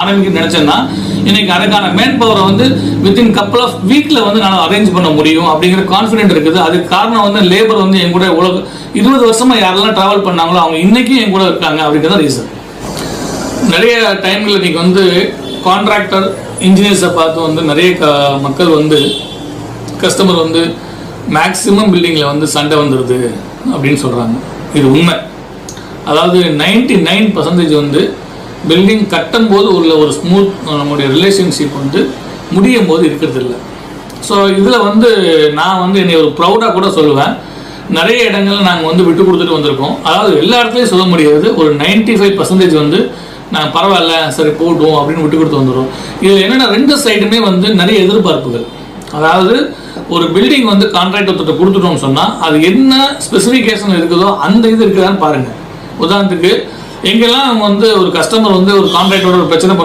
ஆரம்பிக்க நினைச்சேன்னா இன்னைக்கு அதுக்கான மேன் பவரை வந்து வித்தின் கப்பல் ஆஃப் வீக்ல வந்து நான் அரேஞ்ச் பண்ண முடியும் அப்படிங்கிற கான்ஃபிடென்ட் இருக்குது. அதுக்கு காரணம் வந்து லேபர் வந்து என் கூட 20 வருஷமா யாரெல்லாம் டிராவல் பண்ணாங்களோ அவங்க இன்னைக்கும் என் கூட இருக்காங்க அப்படிங்கிறத ரீசன். நிறைய டைம்ல இன்னைக்கு வந்து கான்ட்ராக்டர் இன்ஜினியர்ஸை பார்த்து வந்து நிறைய மக்கள் வந்து கஸ்டமர் வந்து மேக்சிமம் பில்டிங்கில் வந்து சண்டை வந்துடுது அப்படின்னு சொல்கிறாங்க. இது உண்மை. அதாவது 99% வந்து பில்டிங் கட்டும் போது உள்ள ஒரு ஸ்மூத் நம்முடைய ரிலேஷன்ஷிப் வந்து முடியும் போது இருக்கிறது இல்லை. ஸோ இதில் வந்து நான் வந்து என்னை ஒரு ப்ரௌடாக கூட சொல்லுவேன். நிறைய இடங்கள்ல நாங்கள் வந்து விட்டு கொடுத்துட்டு வந்திருக்கோம். அதாவது எல்லா இடத்துலையும் சொல்ல முடியாது, ஒரு 95% வந்து நான் பரவாயில்ல சரி போட்டும் அப்படின்னு விட்டு கொடுத்து வந்துடும். இதில் என்னென்னா 2 சைடுமே வந்து நிறைய எதிர்பார்ப்புகள். அதாவது ஒரு பில்டிங் வந்து கான்ட்ராக்ட் ஒருத்தர் கொடுத்துட்டோம்னு சொன்னால் அது என்ன ஸ்பெசிஃபிகேஷன் இருக்குதோ அந்த இது இருக்குதான்னு பாருங்கள். உதாரணத்துக்கு எங்கெல்லாம் வந்து ஒரு கஸ்டமர் வந்து ஒரு கான்ட்ராக்டோட ஒரு பிரச்சனை